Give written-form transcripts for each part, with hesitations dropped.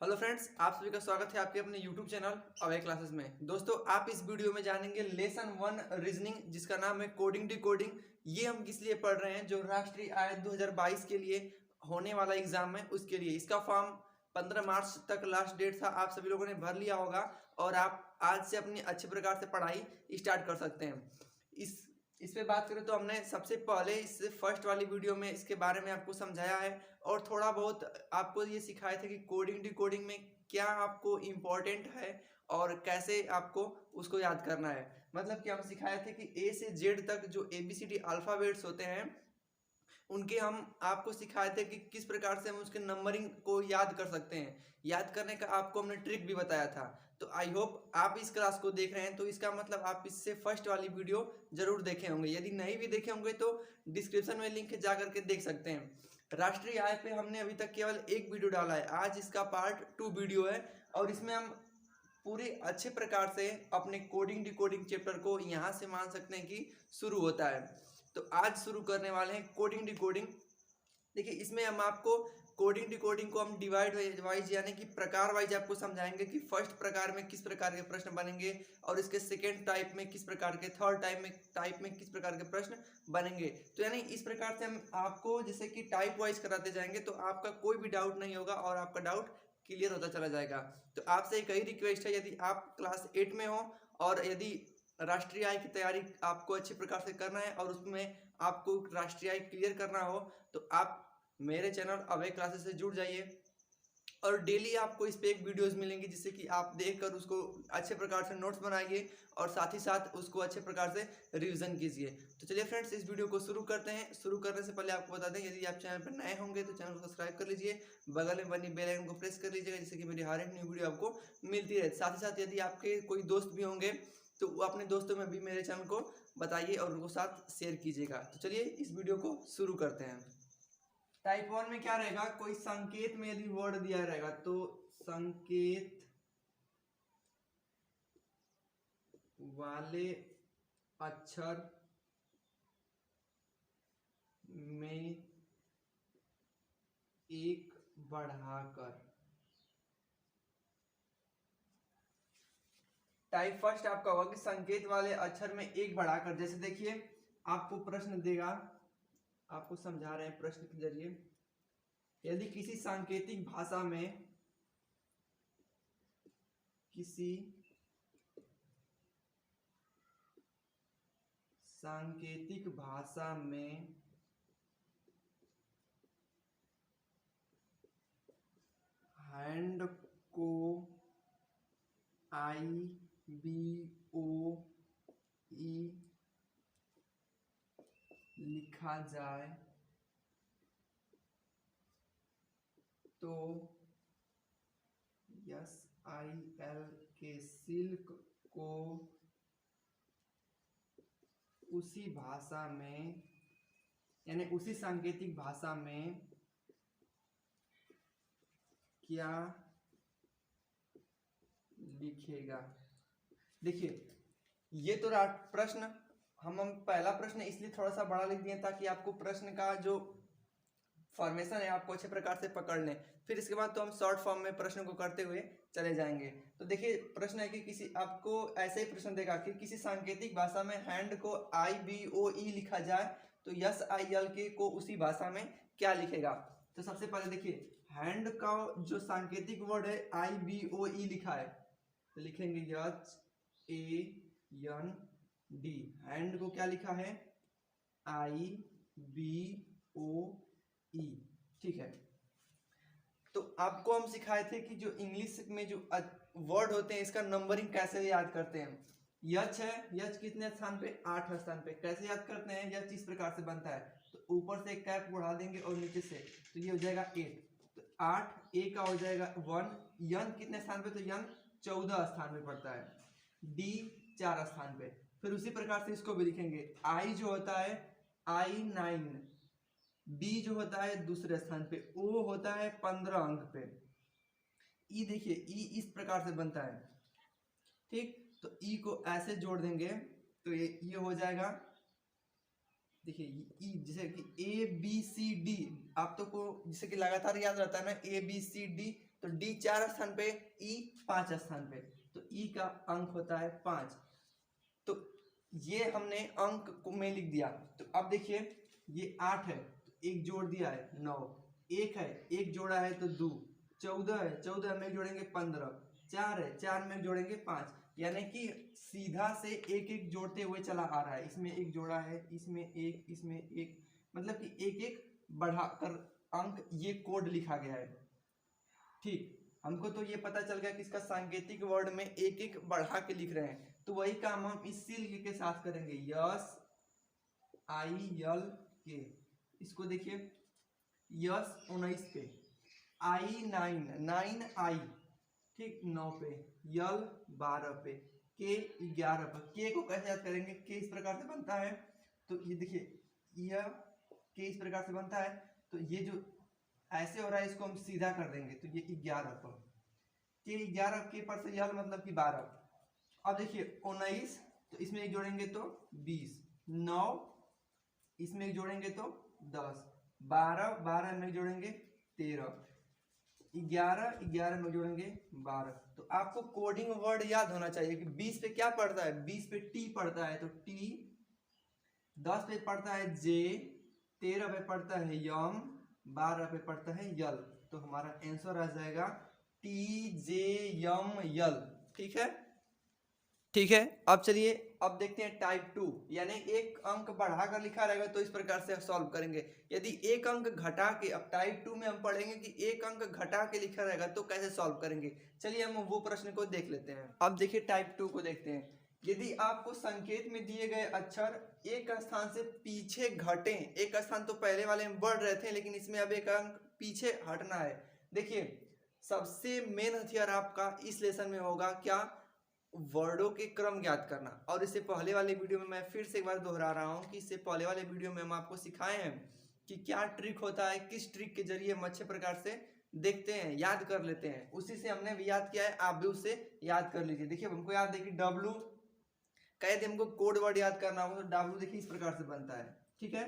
Hello friends, आप सभी का स्वागत है आपके अपने यूट्यूब चैनल अवे क्लासेस में। दोस्तों, आप इस वीडियो में जानेंगे लेसन 1 रीजनिंग, जिसका नाम है कोडिंग डिकोडिंग। ये हम किस लिए पढ़ रहे हैं? जो राष्ट्रीय आय 2022 के लिए होने वाला एग्जाम है उसके लिए। इसका फॉर्म 15 मार्च तक लास्ट डेट था। आप सभी लोगों ने भर लिया होगा और आप आज से अपनी अच्छे प्रकार से पढ़ाई स्टार्ट कर सकते हैं। इस पे बात करें तो हमने सबसे पहले इस फर्स्ट वाली वीडियो में इसके बारे में आपको समझाया है और थोड़ा बहुत आपको ये सिखाए थे कि कोडिंग डिकोडिंग में क्या आपको इम्पोर्टेंट है और कैसे आपको उसको याद करना है। मतलब कि हम सिखाए थे कि ए से जेड तक जो ABCD अल्फ़ाबेट्स होते हैं उनके हम आपको सिखाए थे कि किस प्रकार से हम उसके नंबरिंग को याद कर सकते हैं। याद करने का आपको हमने ट्रिक भी बताया था। तो आई होप आप इस क्लास को देख रहे हैं, तो इसका मतलब आप इससे फर्स्ट वाली वीडियो जरूर देखे होंगे। यदि नहीं भी देखे होंगे तो डिस्क्रिप्शन में लिंक जा करके देख सकते हैं। राष्ट्रीय आय पे हमने अभी तक केवल एक वीडियो डाला है, आज इसका पार्ट 2 वीडियो है और इसमें हम पूरे अच्छे प्रकार से अपने कोडिंग डिकोडिंग चैप्टर को यहाँ से मान सकते हैं कि शुरू होता है। तो आज शुरू करने वाले हैं कोडिंग डिकोडिंग। देखिए, इसमें हम आपको कोडिंग डिकोडिंग को हम डिवाइड वाइज यानी कि प्रकार वाइज आपको समझाएंगे कि फर्स्ट प्रकार में किस प्रकार के प्रश्न बनेंगे और इसके सेकेंड टाइप में किस प्रकार के, थर्ड टाइप में किस प्रकार के प्रश्न बनेंगे। तो यानी इस प्रकार से हम आपको जैसे कि टाइप वाइज कराते जाएंगे तो आपका कोई भी डाउट नहीं होगा और आपका डाउट क्लियर होता चला जाएगा। तो आपसे एक ही रिक्वेस्ट है, यदि आप क्लास 8 में हो और यदि राष्ट्रीय आय की तैयारी आपको अच्छे प्रकार से करना है और उसमें आपको राष्ट्रीय आय क्लियर करना हो, तो आप मेरे चैनल अवे क्लासेस से जुड़ जाइए और डेली आपको इस पे एक वीडियोस मिलेंगी जिससे कि आप देखकर उसको अच्छे प्रकार से नोट्स बनाइए और साथ ही साथ उसको अच्छे प्रकार से रिवीजन कीजिए। तो चलिए फ्रेंड्स, इस वीडियो को शुरू करते हैं। शुरू करने से पहले आपको बता दें, यदि आप चैनल पर नए होंगे तो चैनल को सब्सक्राइब कर लीजिए, बगल में बनी बेल आइकन को प्रेस कर लीजिएगा जिससे कि मेरी हर एक न्यू वीडियो आपको मिलती रहे। साथ ही साथ यदि आपके कोई दोस्त भी होंगे तो वो अपने दोस्तों में भी मेरे चैनल को बताइए और उनको साथ शेयर कीजिएगा। तो चलिए इस वीडियो को शुरू करते हैं। टाइप 1 में क्या रहेगा? कोई संकेत में यदि वर्ड दिया रहेगा तो संकेत वाले अक्षर में एक बढ़ाकर। टाइप फर्स्ट आपका होगा कि संकेत वाले अक्षर में एक बढ़ाकर। जैसे देखिए, आपको प्रश्न देगा, आपको समझा रहे हैं प्रश्न के जरिए। यदि किसी सांकेतिक भाषा में किसी सांकेतिक भाषा में हैंड को IBOE लिखा जाए तो SIL के सिल्क को उसी भाषा में यानी उसी सांकेतिक भाषा में क्या लिखेगा। देखिए, ये तो प्रश्न हम पहला प्रश्न इसलिए थोड़ा सा बड़ा लिख दिए ताकि आपको प्रश्न का जो फॉर्मेशन है आपको अच्छे प्रकार से पकड़ लें। फिर इसके बाद तो हम शॉर्ट फॉर्म में प्रश्न को करते हुए चले जाएंगे। तो देखिए, प्रश्न है कि किसी आपको ऐसे ही प्रश्न देगा कि किसी सांकेतिक भाषा में हैंड को IBOE लिखा जाए तो SIL के को उसी भाषा में क्या लिखेगा। तो सबसे पहले देखिए, हैंड का जो सांकेतिक वर्ड है IBOE लिखा है तो लिखेंगे HAND। हैंड को क्या लिखा है? IBOE। ठीक है। तो आपको हम सिखाए थे कि जो इंग्लिश में जो वर्ड होते हैं इसका नंबरिंग कैसे याद करते हैं। यच है, यच कितने स्थान पे? 8 स्थान पे। कैसे याद करते हैं? यच इस प्रकार से बनता है, तो ऊपर से एक कैप बढ़ा देंगे और नीचे से, तो ये हो जाएगा 8। तो 8 ए का हो जाएगा 1। यन कितने स्थान पे? तो यन 14 स्थान पे पड़ता है। डी 4 स्थान पे। फिर उसी प्रकार से इसको भी लिखेंगे। आई जो होता है I9। बी जो होता है दूसरे स्थान पे। ओ होता है 15 अंक पे। ई देखिए, ई इस प्रकार से बनता है। ठीक, तो ई को ऐसे जोड़ देंगे तो ये हो जाएगा। देखिए, ई जैसे कि ABCD, आप तो को जैसे कि लगातार याद रहता है ना ABCD, तो तो डी 4 स्थान पे, ई 5 स्थान पे, तो ई का अंक होता है 5। तो ये हमने अंक को में लिख दिया। तो अब देखिए ये 8 है तो एक जोड़ दिया है 9, एक है एक जोड़ा है तो 2, 14 है 14 में जोड़ेंगे 15, 4 है 4 में जोड़ेंगे 5, यानी कि सीधा से एक एक जोड़ते हुए चला आ रहा है। इसमें एक जोड़ा है, इसमें एक, मतलब कि एक एक बढ़ाकर अंक ये कोड लिखा गया है। ठीक, हमको तो ये पता चल गया कि इसका सांकेतिक वर्ड में एक एक बढ़ा के लिख रहे हैं। तो वही काम हम इस सील के साथ करेंगे, यस आई यल के। इसको देखिए, यस 19 पे, आई 9 आई, ठीक 9 पे, यल 12 पे, के 11 पे। के को कैसे याद करेंगे? के इस प्रकार से बनता है, तो ये देखिए यह के इस प्रकार से बनता है, तो ये जो ऐसे हो रहा है इसको हम सीधा कर देंगे, तो ये 11 पर, के 11 के पर से यल मतलब कि 12। अब देखिए 19, तो इसमें एक जोड़ेंगे तो 20, 9 इसमें एक जोड़ेंगे तो 10, 12 12 में जोड़ेंगे 13, 11 11 में जोड़ेंगे 12। तो आपको कोडिंग वर्ड याद होना चाहिए कि 20 पे क्या पड़ता है, 20 पे टी पड़ता है तो टी, 10 पे पड़ता है जे, 13 पे पड़ता है यम, 12 पे पड़ता है यल। तो हमारा आंसर आ जाएगा टी जे यम यल। ठीक है, ठीक है। अब चलिए अब देखते हैं टाइप 2, यानी एक अंक बढ़ाकर लिखा रहेगा तो इस प्रकार से सॉल्व करेंगे। यदि एक अंक घटा के, अब टाइप 2 में हम पढ़ेंगे कि एक अंक घटा के लिखा रहेगा तो कैसे सॉल्व करेंगे। चलिए हम वो प्रश्न को देख लेते हैं। अब देखिए टाइप 2 को देखते हैं। यदि आपको संकेत में दिए गए अक्षर एक स्थान से पीछे घटे, एक स्थान तो पहले वाले में बढ़ रहे थे लेकिन इसमें अब एक अंक पीछे हटना है। देखिए सबसे मेन हथियार आपका इस लेसन में होगा क्या, वर्डों के क्रम ज्ञात करना। और इससे पहले वाले वीडियो में मैं फिर से एक बार दोहरा रहा हूं कि इससे पहले वाले वीडियो में हम आपको सिखाए हैं कि क्या ट्रिक होता है, किस ट्रिक के जरिए हम अच्छे प्रकार से देखते हैं, याद कर लेते हैं। उसी से हमने भी याद किया है, आप भी उससे याद कर लीजिए। देखिए हमको याद है कि डब्लू कहे थे हमको कोड वर्ड याद करना होगा, तो डब्लू देखिए इस प्रकार से बनता है। ठीक है,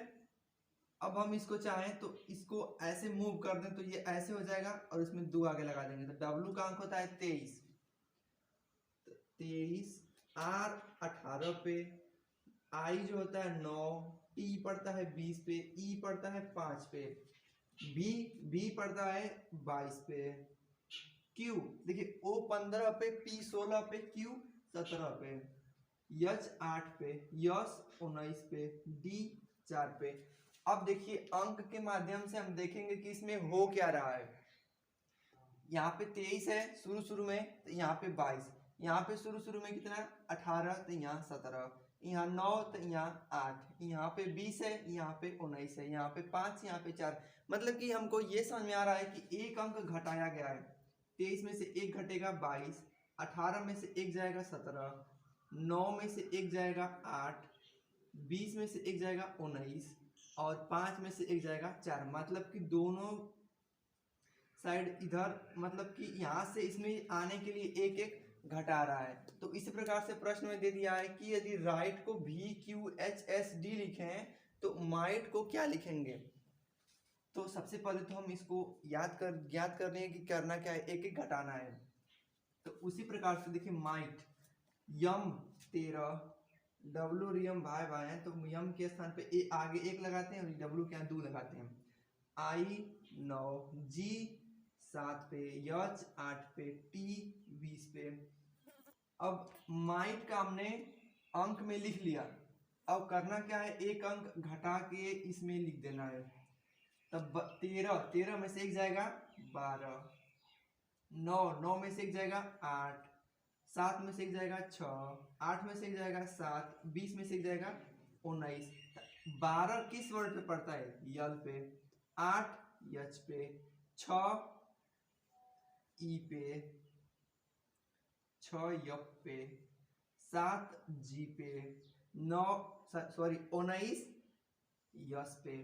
अब हम इसको चाहें तो इसको ऐसे मूव कर दें तो ये ऐसे हो जाएगा और इसमें 2 आगे लगा देंगे, तो डब्लू का अंक होता है 23, 23, आर 18 पे, आई जो होता है 9, टी पड़ता है 20 पे, ई पड़ता है 5 पे, बी पड़ता है 22 पे, क्यू देखिए ओ 15 पे, पी 16 पे, क्यू 17 पे, एच 8 पे, यस 19 पे, डी 4 पे। अब देखिए अंक के माध्यम से हम देखेंगे कि इसमें हो क्या रहा है। यहाँ पे 23 है शुरू में, तो यहाँ पे 22, यहाँ पे शुरू में कितना 18, तो यहाँ 17, यहाँ 9, तो यहाँ 8, यहाँ पे 20 है, यहाँ पे 19 है, यहाँ पे 5, यहाँ पे 4। मतलब कि हमको ये समझ में आ रहा है कि एक अंक घटाया गया है। 23 में से एक घटेगा 22, 18 में से एक जाएगा 17, 9 में से एक जाएगा 8, 20 में से एक जाएगा 19 और 5 में से एक जाएगा 4। मतलब कि दोनों साइड इधर, मतलब कि यहाँ से इसमें आने के लिए एक एक घटा रहा है। तो इसी प्रकार से प्रश्न में दे दिया है कि यदि राइट को भी क्यू एच एस डी लिखें तो माइट को क्या लिखेंगे। तो सबसे पहले तो हम इसको ज्ञात कर रहे हैं कि करना क्या है, एक एक घटाना है। तो उसी प्रकार से देखिए माइट यम 13, डब्लू रियम भाई है, तो यम के स्थान पे आगे 1 लगाते हैं और डब्लू के यहाँ 2 लगाते हैं। आई 9, जी 7 पे, यच 8 पे, टी 20 पे। अब माइट का हमने अंक में लिख लिया, अब करना क्या है, एक अंक घटा के इसमें लिख देना है। तब 13 में से एक जाएगा 12, 9 में से एक जाएगा 8, 7 में से एक जाएगा 6, 8 में से एक जाएगा 7, 20 में से एक जाएगा 19। 12 किस वर्ड पे पड़ता है, यल पे, 8 यच पे, 6 ई पे, 6 यप पे, 7 जी पे, 19 यस पे।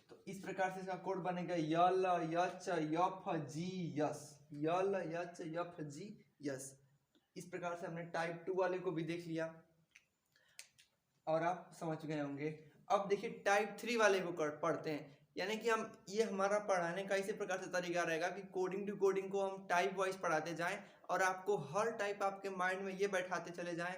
तो इस प्रकार से इसका कोड बनेगा यल यच यफ जी यस, यल यच यफ जी यस। इस प्रकार से हमने टाइप 2 वाले को भी देख लिया और आप समझ गए होंगे। अब देखिए टाइप 3 वाले को पढ़ते हैं। यानी कि हम ये हमारा पढ़ाने का इसी प्रकार से तरीका रहेगा कि कोडिंग टू कोडिंग को हम टाइप वाइज पढ़ाते जाएं और आपको हर टाइप आपके माइंड में ये बैठाते चले जाएं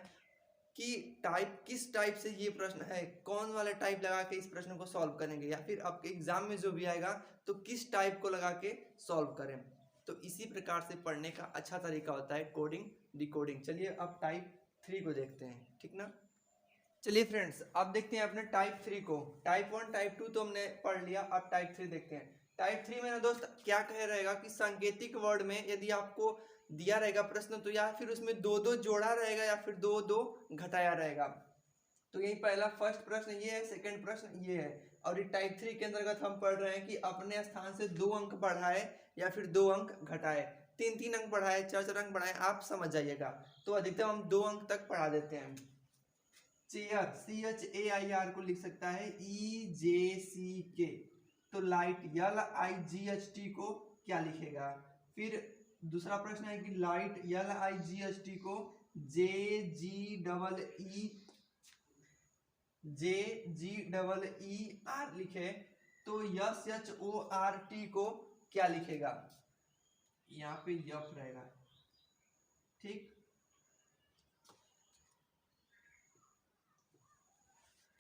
कि टाइप किस टाइप से ये प्रश्न है, कौन वाला टाइप लगा के इस प्रश्न को सॉल्व करेंगे, या फिर आपके एग्जाम में जो भी आएगा तो किस टाइप को लगा के सॉल्व करें। तो इसी प्रकार से पढ़ने का अच्छा तरीका होता है कोडिंग डिकोडिंग। चलिए अब टाइप 3 को देखते हैं, ठीक ना। चलिए फ्रेंड्स, अब देखते हैं अपने टाइप 3 को। टाइप 1 टाइप 2 तो हमने पढ़ लिया, अब टाइप 3 देखते हैं। टाइप 3 में ना दोस्त क्या कह रहेगा कि सांकेतिक वर्ड में यदि आपको दिया रहेगा प्रश्न तो या फिर उसमें दो दो जोड़ा रहेगा या फिर दो दो घटाया रहेगा। तो यही पहला फर्स्ट प्रश्न ये है, सेकंड प्रश्न ये है। और ये टाइप 3 के अंतर्गत हम पढ़ रहे हैं कि अपने स्थान से 2 अंक बढ़ाए या फिर 2 अंक घटाए, 3 अंक बढ़ाए, 4 अंक बढ़ाए, आप समझ जाइएगा। तो अधिकतम हम 2 अंक तक बढ़ा देते हैं। चेयर CHAIR को लिख सकता है EJCK। तो लाइट LIGHT को क्या लिखेगा। फिर दूसरा प्रश्न है कि लाइट LIGHT को JGEER लिखे तो SHORT को क्या लिखेगा, यहाँ पे यफ रहेगा, ठीक है।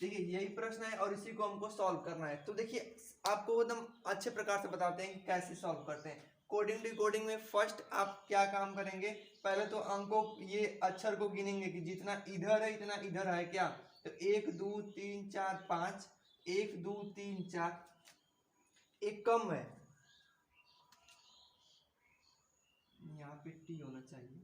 यही प्रश्न है और इसी को हमको सॉल्व करना है। तो देखिए आपको एकदम अच्छे प्रकार से बताते हैं कि कैसे सॉल्व करते हैं। कोडिंग डिकोडिंग में फर्स्ट आप क्या काम करेंगे, पहले तो अंकों ये अक्षर को गिनेंगे कि जितना इधर है इतना इधर है क्या। तो 1 2 3 4 5, 1 2 3 4, एक कम है, यहाँ पे टी होना चाहिए।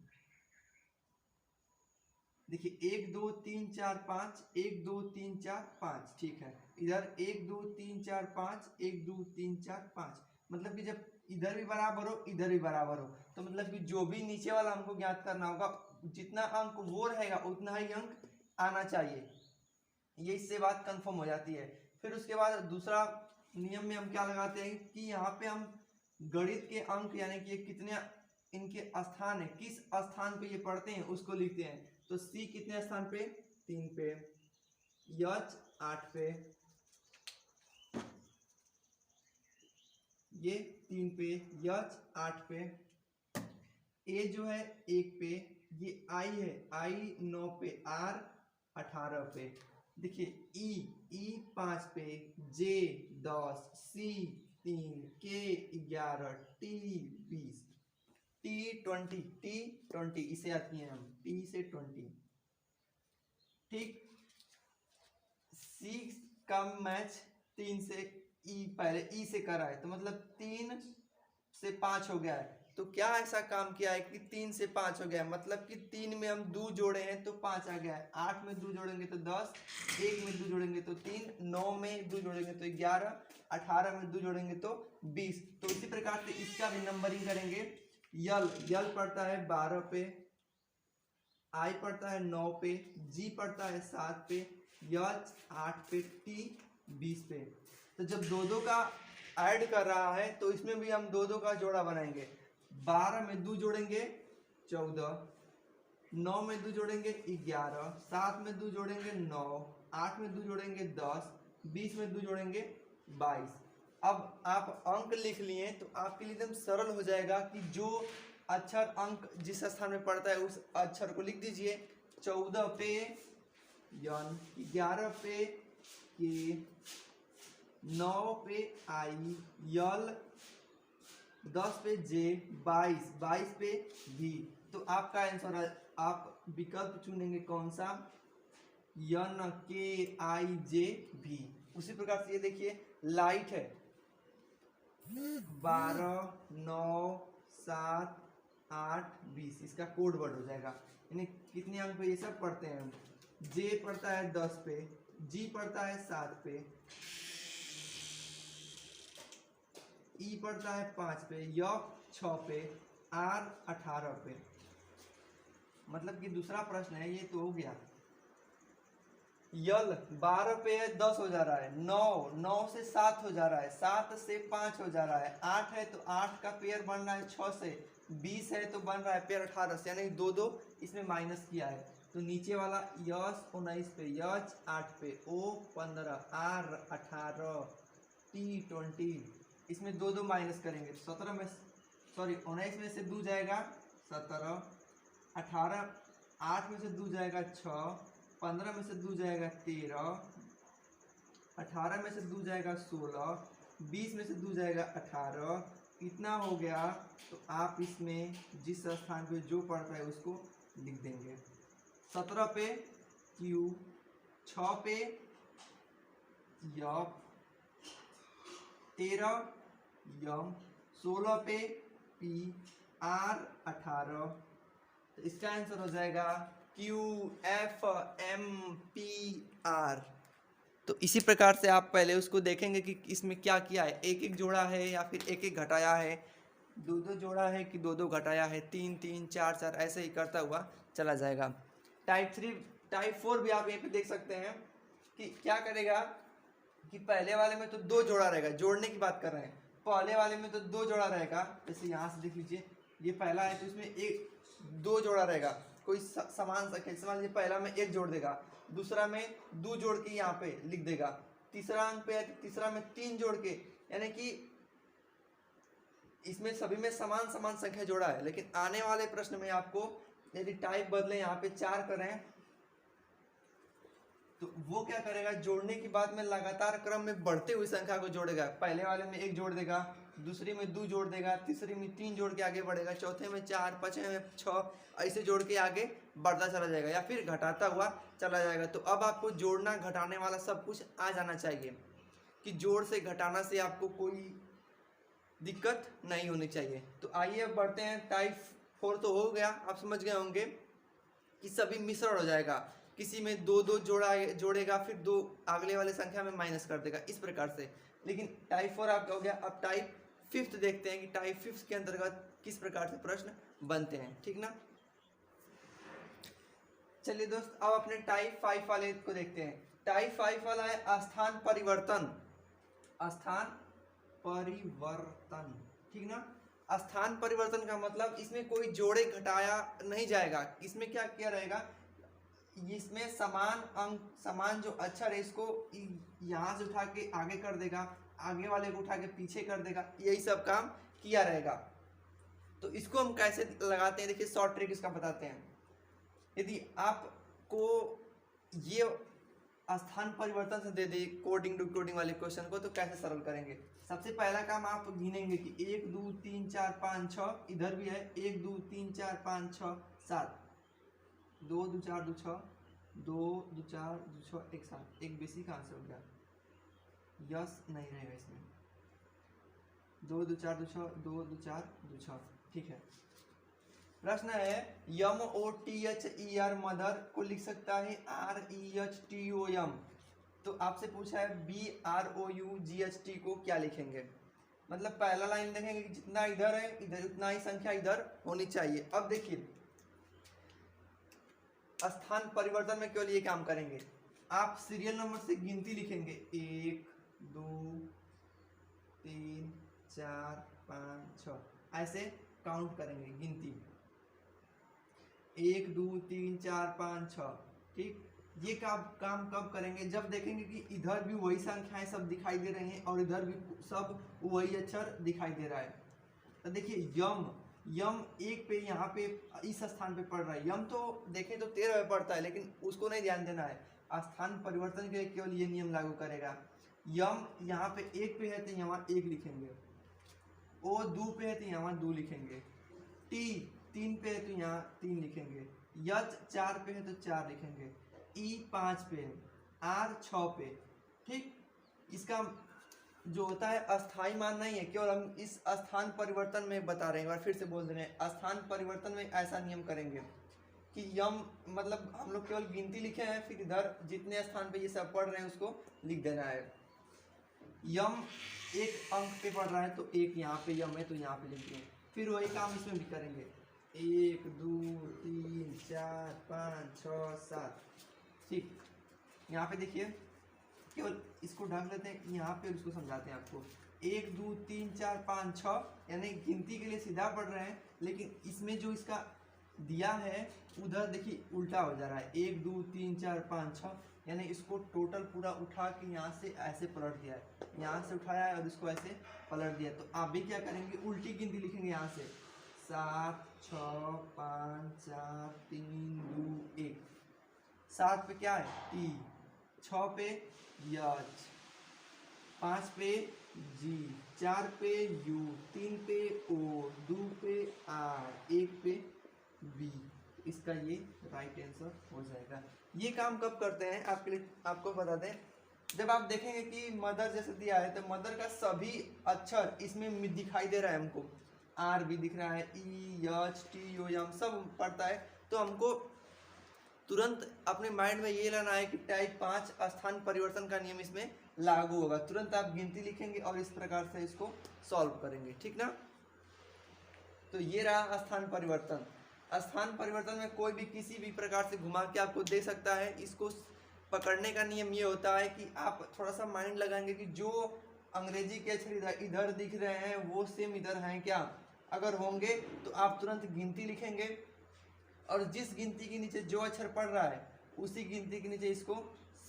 देखिए 1 2 3 4 5, 1 2 3 4 5, ठीक है। इधर 1 2 3 4 5, 1 2 3 4 5, मतलब कि जब इधर भी बराबर हो इधर भी बराबर हो तो मतलब कि जो भी नीचे वाला हमको ज्ञात करना होगा, जितना अंक वो रहेगा उतना ही अंक आना चाहिए। ये इससे बात कंफर्म हो जाती है। फिर उसके बाद दूसरा नियम में हम क्या लगाते हैं कि यहाँ पे हम गणित के अंक यानी कि कितने इनके स्थान है, किस स्थान पे ये पढ़ते हैं उसको लिखते हैं। तो C कितने स्थान पे, 3 पे, H 8 पे, ये 3 पे, H 8 पे, A जो है 1 पे, ये I है I 9 पे, R 18 पे। देखिए E 5 पे, J 10, C 3, K 11, T 20, T 20 इसे आती है हम T से 20, ठीक। C का मैच 3 से पहले E से करा है तो मतलब 3 से 5 हो गया है। तो क्या ऐसा काम किया है कि 3 से 5 हो गया है, मतलब कि 3 में हम 2 जोड़े हैं तो 5 आ गया है, 8 में 2 जोड़ेंगे तो 10, 1 में 2 जोड़ेंगे तो 3, 9 में 2 जोड़ेंगे तो 11, 18 में 2 जोड़ेंगे तो 20। तो इसी प्रकार से इसका भी नंबरिंग करेंगे। यल पड़ता है 12 पे, I पड़ता है 9 पे, G पड़ता है 7 पे, H 8 पे, T 20 पे। तो जब दो दो का ऐड कर रहा है तो इसमें भी हम दो दो का जोड़ा बनाएंगे। 12 में 2 जोड़ेंगे 14, 9 में 2 जोड़ेंगे 11, 7 में 2 जोड़ेंगे 9, 8 में 2 जोड़ेंगे 10, 20 में 2 जोड़ेंगे 22। अब आप अंक लिख लिए तो आपके लिए एकदम सरल हो जाएगा कि जो अक्षर अंक जिस स्थान में पड़ता है उस अक्षर को लिख दीजिए। 14 पे यन, 11 पे के, 9 पे आई, यल, 10 पे जे, 22 पे भी। तो आपका आंसर है, आप विकल्प चुनेंगे कौन सा, यन के आई जे भी। उसी प्रकार से ये देखिए लाइट है 12, 9, 7, 8, 20, इसका कोड वर्ड हो जाएगा। यानी कितने अंक पे ये सब पढ़ते हैं हम। जे पढ़ता है 10 पे, जी पढ़ता है 7 पे, ई पढ़ता है 5 पे, यफ 6 पे, आर 18 पे। मतलब कि दूसरा प्रश्न है ये तो हो गया। यल 12 पे है 10 हो जा रहा है, 9 से 7 हो जा रहा है, 7 से 5 हो जा रहा है, 8 है तो 8 का पेयर बन रहा है 6 से, 20 है तो बन रहा है पेयर 18 से, यानी दो दो इसमें माइनस किया है। तो नीचे वाला यस 19 पे, यच 8 पे, ओ 15, आर 18, T20, इसमें दो दो माइनस करेंगे, 17 में सॉरी 19 में से 2 जाएगा 17, 18 8 में से 2 जाएगा 6, 15 में से 2 जाएगा 13, 18 में से 2 जाएगा 16, 20 में से 2 जाएगा 18, इतना हो गया। तो आप इसमें जिस स्थान पे जो पड़ता है उसको लिख देंगे। 17 पे Q, 6 पे F, 13 M, 16 पे P, R 18। तो इसका आंसर हो जाएगा QFMPR। तो इसी प्रकार से आप पहले उसको देखेंगे कि इसमें क्या किया है, एक एक जोड़ा है या फिर एक एक घटाया है, दो दो जोड़ा है कि दो दो घटाया है, 3 3 4 4 ऐसे ही करता हुआ चला जाएगा। टाइप 4 भी आप यहाँ पे देख सकते हैं कि क्या करेगा कि पहले वाले में तो 2 जोड़ा रहेगा, जोड़ने की बात कर रहे हैं। पहले वाले में तो 2 जोड़ा रहेगा, जैसे यहाँ से देख लीजिए ये पहला है तो इसमें 2 जोड़ा रहेगा, कोई समान संख्या, समझ लीजिए पहला में 1 जोड़ देगा, दूसरा में 2 जोड़ के यहाँ पे लिख देगा, तीसरा अंक पे है तो तीसरा में 3 जोड़ के, यानी कि इसमें सभी में समान समान संख्या जोड़ा है। लेकिन आने वाले प्रश्न में आपको यदि टाइप बदले, यहाँ पे 4 करें तो वो क्या करेगा, जोड़ने की बात में लगातार क्रम में बढ़ते हुई संख्या को जोड़ेगा। पहले वाले में 1 जोड़ देगा, दूसरी में 2 जोड़ देगा, तीसरी में 3 जोड़ के आगे बढ़ेगा, चौथे में 4, पांचवें में 6, ऐसे जोड़ के आगे बढ़ता चला जाएगा या फिर घटाता हुआ चला जाएगा। तो अब आपको जोड़ना घटाने वाला सब कुछ आ जाना चाहिए कि जोड़ से घटाना से आपको कोई दिक्कत नहीं होनी चाहिए। तो आइए अब बढ़ते हैं। टाइप 4 तो हो गया, आप समझ गए होंगे कि सभी मिश्रण हो जाएगा, किसी में 2 2 जोड़ेगा, फिर 2 अगले वाले संख्या में माइनस कर देगा, इस प्रकार से। लेकिन टाइप 4 आपका हो गया। अब टाइप 5 देखते हैं कि टाइप 5 के अंतर्गत किस प्रकार से प्रश्न बनते हैं, ठीक ना। चलिए दोस्त, अब अपने टाइप 5 वाले को देखते हैं। टाइप 5 वाला है स्थान परिवर्तन, ठीक ना। स्थान परिवर्तन का मतलब इसमें कोई जोड़े घटाया नहीं जाएगा। इसमें क्या किया रहेगा, इसमें समान अंक, समान जो अक्षर है इसको यहाँ से उठा के आगे कर देगा, आगे वाले को उठा के पीछे कर देगा, यही सब काम किया रहेगा। तो इसको हम कैसे लगाते हैं, देखिए शॉर्ट ट्रिक इसका बताते हैं। यदि आपको ये स्थान परिवर्तन से दे दे कोडिंग डिकोडिंग वाले क्वेश्चन को, तो कैसे सरल करेंगे। सबसे पहला काम आप गिनेंगे कि 1 2 3 4 5 6, इधर भी है 1 2 3 4 5 6 7, 2 2 4 2 6, 2 2 4 2 6 1 7, एक बेसिक आंसर हो गया, यस नहीं रहेगा इसमें। 2 2 4 2 6, 2 2 4 2 6, ठीक है। प्रश्न है MOTHER मदर को लिख सकता है REHTOM। तो आपसे पूछा है BROUGHT को क्या लिखेंगे। मतलब पहला लाइन देखेंगे कि जितना इधर है इधर उतना ही संख्या इधर होनी चाहिए। अब देखिए स्थान परिवर्तन में केवल ये काम करेंगे, आप सीरियल नंबर से गिनती लिखेंगे, 1 2 3 4 5 6, ऐसे काउंट करेंगे गिनती, 1 2 3 4 5 6, ठीक। ये काम कब करेंगे, जब देखेंगे कि इधर भी वही संख्याएं सब दिखाई दे रही हैं और इधर भी सब वही अक्षर दिखाई दे रहा है। तो देखिए यम एक पे यहाँ पे इस स्थान पे पड़ रहा है, यम तो देखें तो 13 पे पड़ता है, लेकिन उसको नहीं ध्यान देना है। स्थान परिवर्तन के लिए केवल ये नियम लागू करेगा। यम यहाँ पे 1 पे है तो यहाँ 1 लिखेंगे, ओ 2 पे है तो यहाँ 2 लिखेंगे, टी 3 पे है तो यहाँ 3 लिखेंगे, यच 4 पे है तो 4 लिखेंगे, ई 5 पे है, आर 6 पे, ठीक। इसका जो होता है अस्थाई मान नहीं है, केवल हम इस स्थान परिवर्तन में बता रहे हैं। और फिर से बोल दे रहे हैं, स्थान परिवर्तन में ऐसा नियम करेंगे कि यम मतलब हम लोग केवल गिनती लिखे हैं, फिर इधर जितने स्थान पे ये सब पढ़ रहे हैं उसको लिख देना है। यम एक अंक पे पढ़ रहा है तो 1 यहाँ पे यम है तो यहाँ पे लिख दें। फिर वही काम इसमें भी करेंगे, 1 2 3 4 5 6 7, ठीक। यहाँ पे देखिए केवल इसको ढक लेते हैं, यहाँ पे उसको समझाते हैं आपको। 1 2 3 4 5 6 यानी गिनती के लिए सीधा पढ़ रहे हैं, लेकिन इसमें जो इसका दिया है उधर देखिए उल्टा हो जा रहा है, 1 2 3 4 5 6 यानी इसको टोटल पूरा उठा के यहाँ से ऐसे पलट दिया है, यहाँ से उठाया है और इसको ऐसे पलट दिया। तो आप भी क्या करेंगे, उल्टी गिनती लिखेंगे यहाँ से 7 6 5 4 3 2 1। 7 पे क्या है टी, 6 पे यच, 5 पे जी, 4 पे यू, 3 पे ओ, 2 पे आर, 1 पे बी। इसका ये राइट आंसर हो जाएगा। ये काम कब करते हैं आपके लिए आपको बता दें, जब आप देखेंगे कि मदर जैसे दिया है तो मदर का सभी अक्षर इसमें दिखाई दे रहा है, हमको आर भी दिख रहा है, E H T U M सब पढ़ता है, तो हमको तुरंत अपने माइंड में ये लाना है कि टाइप 5 स्थान परिवर्तन का नियम इसमें लागू होगा। तुरंत आप गिनती लिखेंगे और इस प्रकार से इसको सॉल्व करेंगे, ठीक ना। तो ये रहा स्थान परिवर्तन। स्थान परिवर्तन में कोई भी किसी भी प्रकार से घुमा के आपको दे सकता है। इसको पकड़ने का नियम ये होता है कि आप थोड़ा सा माइंड लगाएंगे कि जो अंग्रेजी के अक्षर इधर दिख रहे हैं वो सेम इधर हैं क्या, अगर होंगे तो आप तुरंत गिनती लिखेंगे और जिस गिनती के नीचे जो अक्षर पड़ रहा है उसी गिनती के नीचे इसको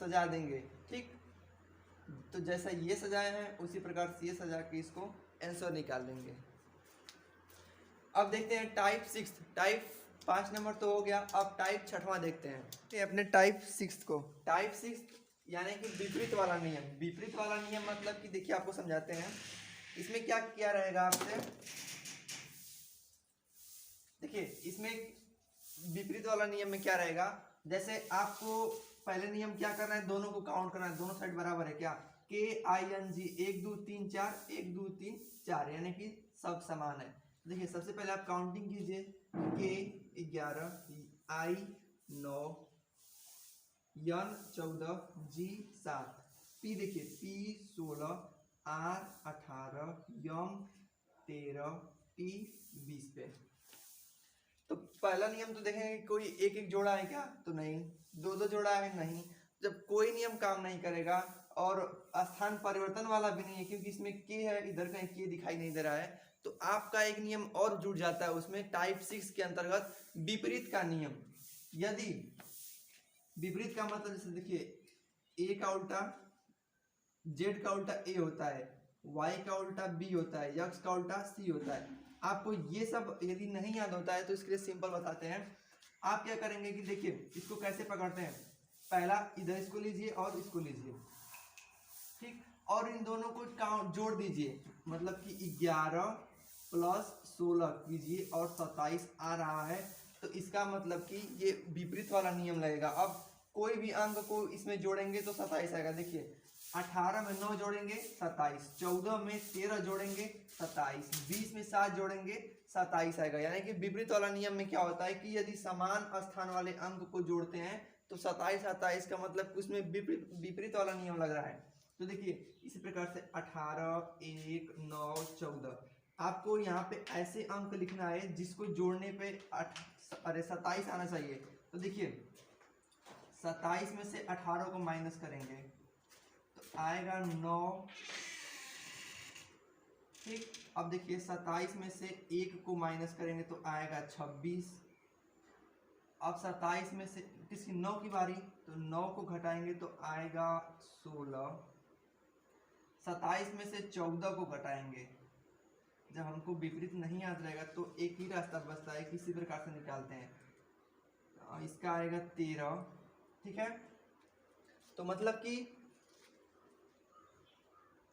सजा देंगे, ठीक। तो जैसा ये सजाए हैं उसी प्रकार से ये सजा के इसको आंसर निकाल लेंगे। अब देखते हैं टाइप 6। टाइप 5 नंबर तो हो गया, अब टाइप 6वां देखते हैं अपने टाइप 6 को। टाइप 6 यानी कि विपरीत वाला नियम। विपरीत वाला नियम मतलब कि देखिए आपको समझाते हैं। इसमें क्या किया रहेगा आपसे, देखिए इसमें विपरीत वाला नियम में क्या रहेगा, जैसे आपको पहले नियम क्या करना है, दोनों को काउंट करना है, दोनों साइड बराबर है क्या, KING 1 2 3 4 1 2 3 4 यानी कि सब समान है। देखिए सबसे पहले आप काउंटिंग कीजिए, K 11, I 9, N 14, G 7, P देखिए P 16, R 18, M 13, T 20 पे। तो पहला नियम तो देखेंगे कोई एक एक जोड़ा है क्या, तो नहीं। दो दो जोड़ा है, नहीं। जब कोई नियम काम नहीं करेगा और स्थान परिवर्तन वाला भी नहीं है क्योंकि इसमें के है, इधर कहीं के दिखाई नहीं दे रहा है, तो आपका एक नियम और जुड़ जाता है उसमें टाइप 6 के अंतर्गत, विपरीत का नियम। यदि विपरीत का मतलब जैसे देखिए ए का उल्टा जेड का उल्टा ए होता है, वाई का उल्टा बी होता है, एक्स का उल्टा सी होता है। आपको ये सब यदि नहीं याद होता है तो इसके लिए सिंपल बताते हैं। आप क्या करेंगे कि देखिए इसको कैसे पकड़ते हैं, पहला इधर इसको लीजिए और इसको लीजिए, ठीक, और इन दोनों को काउंट जोड़ दीजिए, मतलब कि 11 प्लस 16 कीजिए और 27 आ रहा है, तो इसका मतलब कि ये विपरीत वाला नियम लगेगा। अब कोई भी अंक को इसमें जोड़ेंगे तो 27 आएगा। देखिए 18 में 9 जोड़ेंगे 27, 14 में 13 जोड़ेंगे 27, 20 में 7 जोड़ेंगे 27 आएगा। यानी कि विपरीत वाला नियम में क्या होता है कि यदि समान स्थान वाले अंक को जोड़ते हैं तो 27 27 का मतलब उसमें विपरीत वाला नियम लग रहा है। तो देखिए इसी प्रकार से 18 1 9 14, आपको यहाँ पे ऐसे अंक लिखना है जिसको जोड़ने पे 27 आना चाहिए। तो देखिए 27 में से 18 को माइनस करेंगे तो आएगा 9, ठीक। अब देखिए 27 में से 1 को माइनस करेंगे तो आएगा 26। अब 27 में से किसकी 9 की बारी, तो 9 को घटाएंगे तो आएगा 16। 27 में से 14 को घटाएंगे, जब हमको विपरीत नहीं याद रहेगा तो एक ही रास्ता बचता है, किसी प्रकार से निकालते हैं, इसका आएगा 13, ठीक है। तो मतलब कि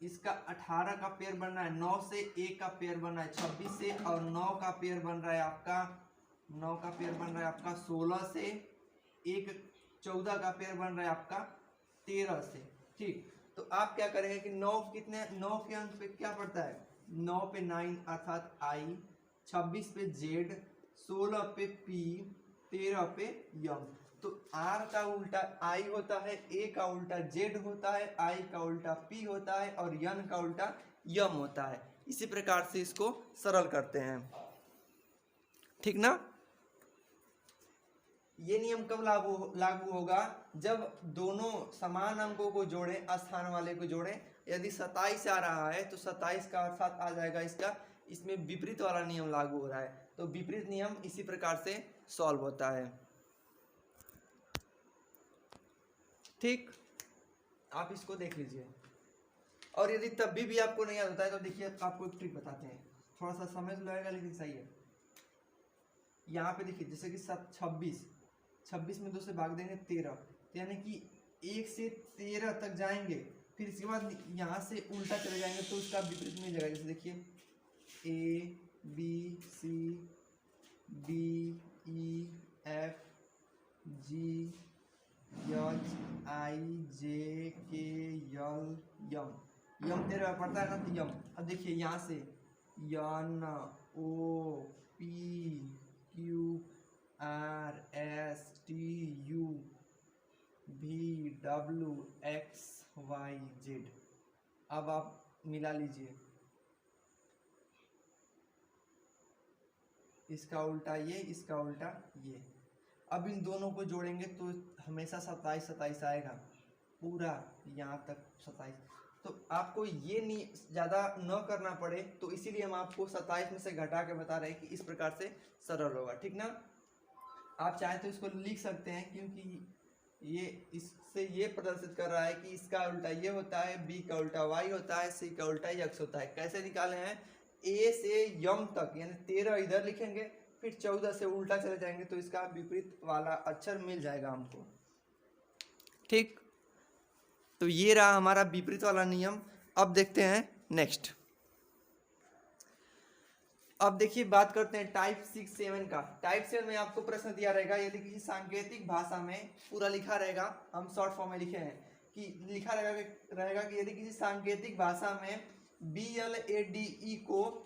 इसका 18 का पेयर बन रहा है, 9 से 1 का पेयर बन रहा है 26 से, और 9 का पेयर बन रहा है आपका 9 का पेयर बन रहा है आपका 16 से, एक 14 का पेयर बन रहा है आपका 13 से, ठीक। तो आप क्या करेंगे कि 9 कितने 9 के अंक पे क्या पड़ता है, 9 पे 9 अर्थात I, 26 पे Z, 16 पे P, 13 पे यम। तो R का उल्टा I होता है, A का उल्टा Z होता है, I का उल्टा P होता है और N का उल्टा यम होता है। इसी प्रकार से इसको सरल करते हैं, ठीक ना। ये नियम कब लागू होगा, जब दोनों समान अंकों को जोड़ें, स्थान वाले को जोड़ें। यदि 27 आ रहा है तो 27 का अर्थात आ जाएगा इसका, इसमें विपरीत वाला नियम लागू हो रहा है, तो विपरीत नियम इसी प्रकार से सॉल्व होता है। ठीक, आप इसको देख लीजिए। और यदि तब भी आपको नहीं याद होता है तो देखिए आपको एक ट्रिक बताते हैं, थोड़ा सा समय तो लगेगा लेकिन सही है। यहाँ पे देखिए जैसे कि 26 में 2 से भाग देंगे 13, तो यानी कि 1 से 13 तक जाएंगे, फिर इसके बाद यहाँ से उल्टा चले जाएंगे तो उसका विपरीत मिल जाएगा। जैसे देखिए ABC DEF GHIJK L यम 13 पड़ता है ना, तो यम। अब देखिए यहाँ से NOPQRSTUVWXYZ। अब आप मिला लीजिए, इसका उल्टा ये, इसका उल्टा ये। अब इन दोनों को जोड़ेंगे तो हमेशा 27 आएगा, पूरा यहाँ तक 27। तो आपको ये नहीं ज़्यादा न करना पड़े, तो इसीलिए हम आपको 27 में से घटा के बता रहे हैं कि इस प्रकार से सरल होगा, ठीक ना। आप चाहे तो इसको लिख सकते हैं, क्योंकि ये इससे ये प्रदर्शित कर रहा है कि इसका उल्टा ये होता है, बी का उल्टा वाई होता है, सी का उल्टा एक्स होता है। कैसे निकाले हैं, ए से यम तक यानी 13 इधर लिखेंगे, फिर 14 से उल्टा चले जाएंगे तो इसका विपरीत वाला अक्षर मिल जाएगा हमको, ठीक। तो ये रहा हमारा विपरीत वाला नियम। अब देखते हैं नेक्स्ट। अब देखिए बात करते हैं टाइप 6-7 का। टाइप 7 में आपको प्रश्न दिया रहेगा, यदि किसी सांकेतिक भाषा में, पूरा लिखा रहेगा, हम शॉर्ट फॉर्म में लिखे हैं कि लिखा रहेगा कि यदि किसी सांकेतिक भाषा में BLADE को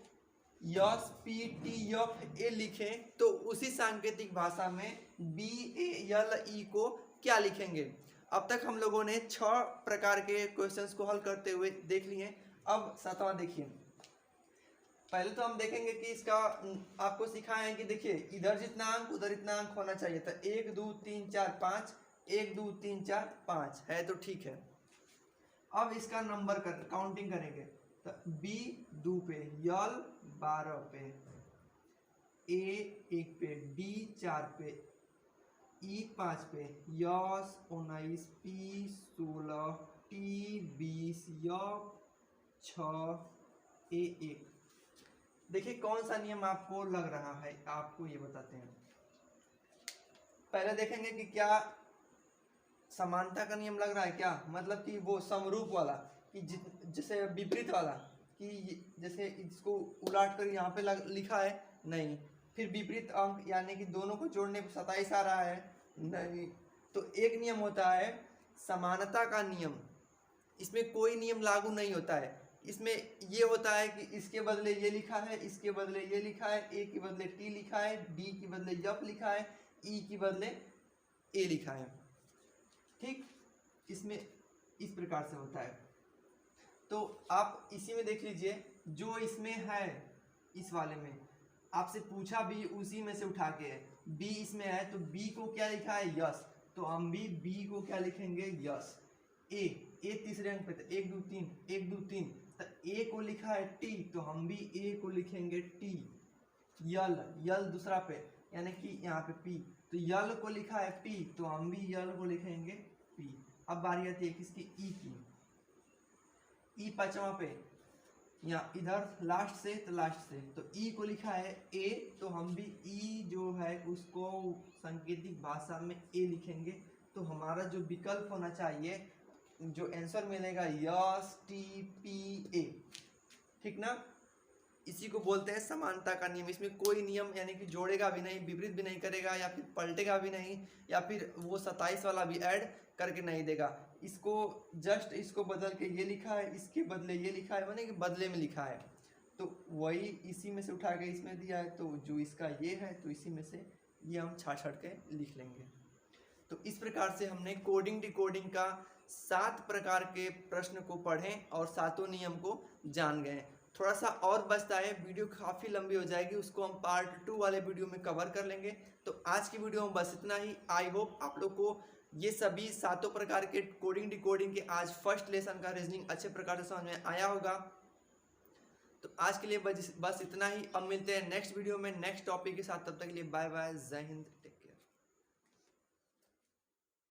SPTFA लिखें तो उसी सांकेतिक भाषा में BALE को क्या लिखेंगे। अब तक हम लोगों ने 6 प्रकार के क्वेश्चंस को हल करते हुए देख लिए। अब 7वां देखिए। पहले तो हम देखेंगे कि इसका आपको सिखाए हैं कि देखिए इधर जितना अंक उधर इतना अंक होना चाहिए था, 1 2 3 4 5, 1 2 3 4 5 है, तो ठीक है। अब इसका नंबर कर काउंटिंग करेंगे, तो B 2 पे, L 12 पे, A 1 पे, D 4 पे, E 5 पे, S 19, P 16, T 20, F 6, A 1। देखिए कौन सा नियम आपको लग रहा है, आपको ये बताते हैं। पहले देखेंगे कि क्या समानता का नियम लग रहा है क्या, मतलब कि वो समरूप वाला, कि जैसे विपरीत वाला, कि जैसे इसको उलट कर यहाँ पे लिखा है, नहीं। फिर विपरीत अंक यानी कि दोनों को जोड़ने पर 27 आ रहा है, नहीं। तो एक नियम होता है समानता का नियम, इसमें कोई नियम लागू नहीं होता है। इसमें ये होता है कि इसके बदले ये लिखा है, इसके बदले ये लिखा है, ए के बदले टी लिखा है, डी के बदले एफ लिखा है, ई के बदले ए लिखा है, ठीक। इसमें इस प्रकार से होता है। तो आप इसी में देख लीजिए, जो इसमें है, इस वाले में आपसे पूछा भी उसी में से उठा के है। बी इसमें है तो बी को क्या लिखा है, यस, तो हम भी बी को क्या लिखेंगे, यस। ए तीसरे अंक पे, 1 2 3, 1 2 3, तो ए को लिखा है टी, तो हम भी ए को लिखेंगे टी। यल दूसरा पे यानी कि यहाँ पे पी, तो यल को लिखा है पी, तो हम भी यल को लिखेंगे पी। अब बारी आती है किसकी, ई की। ई 5वां पे, यहाँ इधर लास्ट से तो लास्ट से, तो ई को लिखा है ए, तो हम भी ई जो है उसको सांकेतिक भाषा में ए लिखेंगे। तो हमारा जो विकल्प होना चाहिए, जो आंसर मिलेगा, यस टी पी ए, ठीक ना। इसी को बोलते हैं समानता का नियम। इसमें कोई नियम यानी कि जोड़ेगा भी नहीं, विपरीत भी नहीं करेगा, या फिर पलटेगा भी नहीं, या फिर वो 27 वाला भी ऐड करके नहीं देगा। इसको जस्ट इसको बदल के ये लिखा है, इसके बदले ये लिखा है, माने कि बदले में लिखा है, तो वही इसी में से उठा के इसमें दिया है। तो जो इसका ये है तो इसी में से ये हम छाट के लिख लेंगे। तो इस प्रकार से हमने कोडिंग डिकोडिंग का 7 प्रकार के प्रश्न को पढ़े और 7 नियम को जान गए। थोड़ा सा और बचता है, वीडियो काफ़ी लंबी हो जाएगी, उसको हम पार्ट 2 वाले वीडियो में कवर कर लेंगे। तो आज की वीडियो में बस इतना ही। आई होप आप लोग को ये सभी 7 प्रकार के कोडिंग डिकोडिंग के आज फर्स्ट लेसन का रीजनिंग अच्छे प्रकार से समझ में आया होगा। तो आज के लिए बस इतना ही। अब मिलते हैं नेक्स्ट वीडियो में नेक्स्ट टॉपिक के साथ, तब तक के लिए बाय बाय, जय हिंद।